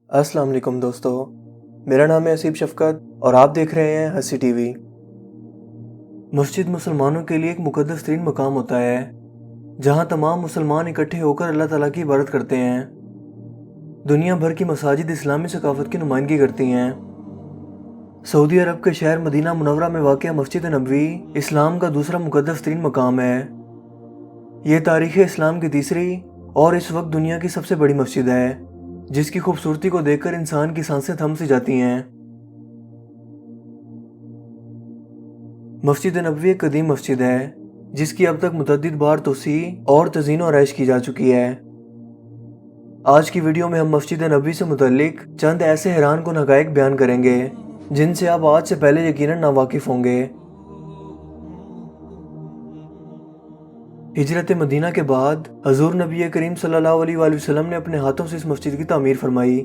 السلام علیکم دوستو، میرا نام ہے اسیب شفقت اور آپ دیکھ رہے ہیں ہنسی ٹی وی۔ مسجد مسلمانوں کے لیے ایک مقدس ترین مقام ہوتا ہے جہاں تمام مسلمان اکٹھے ہو کر اللہ تعالیٰ کی عبادت کرتے ہیں۔ دنیا بھر کی مساجد اسلامی ثقافت کی نمائندگی کرتی ہیں۔ سعودی عرب کے شہر مدینہ منورہ میں واقع مسجد نبوی اسلام کا دوسرا مقدس ترین مقام ہے۔ یہ تاریخ اسلام کی تیسری اور اس وقت دنیا کی سب سے بڑی مسجد ہے، جس کی خوبصورتی کو دیکھ کر انسان کی سانسیں تھم سی جاتی ہیں۔ مسجد نبوی ایک قدیم مسجد ہے جس کی اب تک متعدد بار توسیع اور تزئین و آرائش کی جا چکی ہے۔ آج کی ویڈیو میں ہم مسجد نبوی سے متعلق چند ایسے حیران کن حقائق بیان کریں گے جن سے آپ آج سے پہلے یقیناً ناواقف ہوں گے۔ ہجرت مدینہ کے بعد حضور نبی کریم صلی اللہ علیہ وآلہ وسلم نے اپنے ہاتھوں سے اس مسجد کی تعمیر فرمائی۔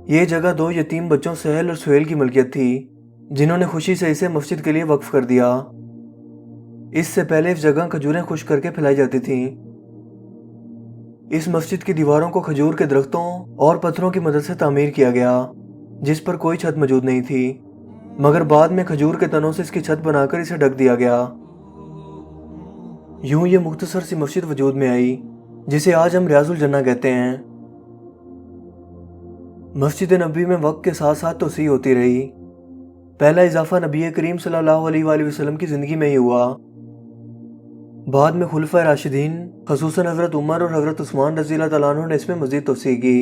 یہ جگہ دو یتیم بچوں سہیل اور سہیل کی ملکیت تھی، جنہوں نے خوشی سے اسے مسجد کے لیے وقف کر دیا۔ اس سے پہلے اس جگہ کھجوریں خشک کر کے پھیلائی جاتی تھیں۔ اس مسجد کی دیواروں کو کھجور کے درختوں اور پتھروں کی مدد سے تعمیر کیا گیا، جس پر کوئی چھت موجود نہیں تھی، مگر بعد میں کھجور کے تنوں سے اس کی چھت بنا کر اسے ڈھک دیا گیا۔ یوں یہ مختصر سی مسجد وجود میں آئی جسے آج ہم ریاض الجنہ کہتے ہیں۔ مسجد نبوی میں وقت کے ساتھ ساتھ توسیع ہوتی رہی۔ پہلا اضافہ نبی کریم صلی اللہ علیہ وآلہ وسلم کی زندگی میں ہی ہوا۔ بعد میں خلفائے راشدین خصوصاً حضرت عمر اور حضرت عثمان رضی اللہ تعالیٰ عنہ نے اس میں مزید توسیع کی۔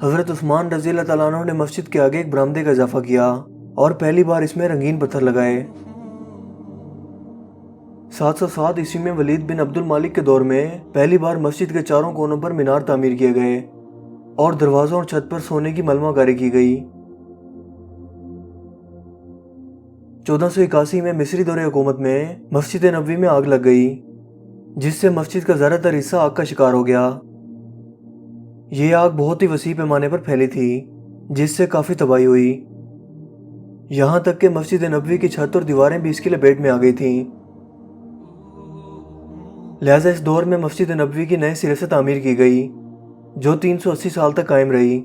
حضرت عثمان رضی اللہ تعالیٰ عنہ نے مسجد کے آگے ایک برآمدے کا اضافہ کیا اور پہلی بار اس میں رنگین پتھر لگائے۔ 707 عیسوی میں ولید بن عبد المالک کے دور میں پہلی بار مسجد کے چاروں کونوں پر مینار تعمیر کیے گئے اور دروازوں اور چھت پر سونے کی ملمہ کاری کی گئی۔ 1481 میں مصری دور حکومت میں مسجد نبوی میں آگ لگ گئی، جس سے مسجد کا زیادہ تر حصہ آگ کا شکار ہو گیا۔ یہ آگ بہت ہی وسیع پیمانے پر پھیلی تھی، جس سے کافی تباہی ہوئی، یہاں تک کہ مسجد نبوی کی چھت اور دیواریں بھی اس کی لپیٹ میں آ گئی تھیں۔ لہٰذا اس دور میں مسجد نبوی کی نئے سرے سے تعمیر کی گئی، جو 380 سال تک قائم رہی۔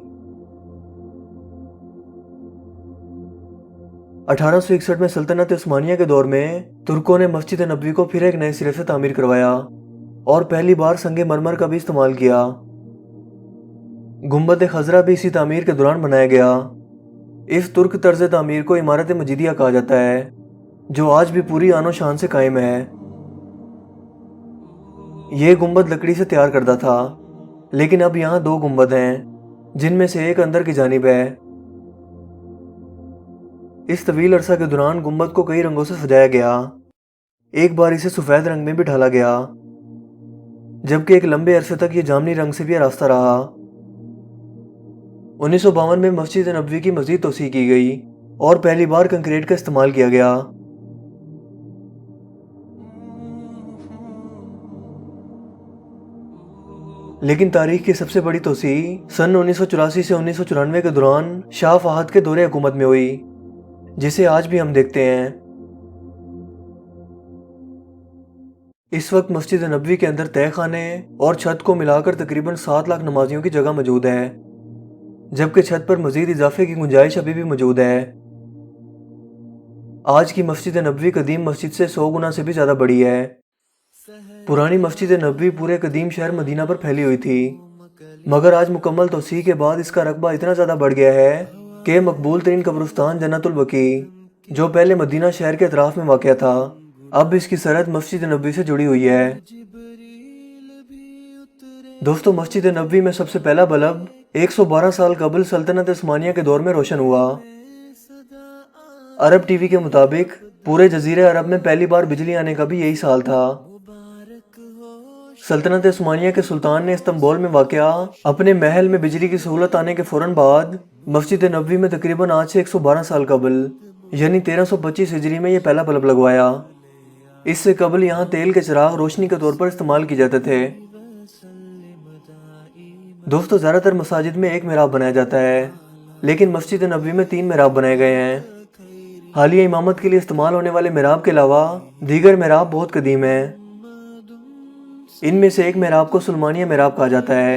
1861 میں سلطنت عثمانیہ کے دور میں ترکوں نے مسجد نبوی کو پھر ایک نئے سرے سے تعمیر کروایا اور پہلی بار سنگ مرمر کا بھی استعمال کیا۔ گنبد خضرا بھی اسی تعمیر کے دوران بنایا گیا۔ اس ترک طرز تعمیر کو عمارت مجیدیہ کہا جاتا ہے، جو آج بھی پوری آن و شان سے قائم ہے۔ یہ گنبد لکڑی سے تیار کردہ تھا، لیکن اب یہاں دو گنبد ہیں، جن میں سے ایک اندر کی جانب ہے۔ اس طویل عرصہ کے دوران گنبد کو کئی رنگوں سے سجایا گیا، ایک بار اسے سفید رنگ میں بھی ڈھالا گیا، جبکہ ایک لمبے عرصے تک یہ جامنی رنگ سے بھی آراستہ رہا۔ 1952 میں مسجد نبوی کی مزید توسیع کی گئی اور پہلی بار کنکریٹ کا استعمال کیا گیا۔ لیکن تاریخ کی سب سے بڑی توسیع سن 1984 سے 1994 کے دوران شاہ فہد کے دور حکومت میں ہوئی، جسے آج بھی ہم دیکھتے ہیں۔ اس وقت مسجد نبوی کے اندر تہہ خانے اور چھت کو ملا کر تقریباً 7 لاکھ نمازیوں کی جگہ موجود ہے، جبکہ چھت پر مزید اضافے کی گنجائش ابھی بھی موجود ہے۔ آج کی مسجد نبوی قدیم مسجد سے 100 گنا سے بھی زیادہ بڑی ہے۔ پرانی مسجد نبوی پورے قدیم شہر مدینہ پر پھیلی ہوئی تھی، مگر آج مکمل توسیع کے بعد اس کا رقبہ اتنا زیادہ بڑھ گیا ہے کہ مقبول ترین قبرستان جنت البقیع، جو پہلے مدینہ شہر کے اطراف میں واقع تھا، اب اس کی سرحد مسجد نبوی سے جڑی ہوئی ہے۔ دوستو، مسجد نبوی میں سب سے پہلا بلب 112 سال قبل سلطنت عثمانیہ کے دور میں روشن ہوا۔ عرب ٹی وی کے مطابق پورے جزیرہ عرب میں پہلی بار بجلی آنے کا بھی یہی سال تھا۔ سلطنت عثمانیہ کے سلطان نے استنبول میں واقع اپنے محل میں بجلی کی سہولت آنے کے فوراً بعد مسجد نبوی میں تقریباً آج سے 112 سال قبل یعنی 1325 ہجری میں یہ پہلا بلب لگوایا۔ اس سے قبل یہاں تیل کے چراغ روشنی کے طور پر استعمال کیے جاتے تھے۔ دوستو، زیادہ تر مساجد میں ایک محراب بنایا جاتا ہے، لیکن مسجد نبوی میں 3 محراب بنائے گئے ہیں۔ حالیہ امامت کے لیے استعمال ہونے والے محراب کے علاوہ دیگر محراب بہت قدیم ہیں۔ ان میں سے ایک محراب کو سلمانیہ محراب کہا جاتا ہے،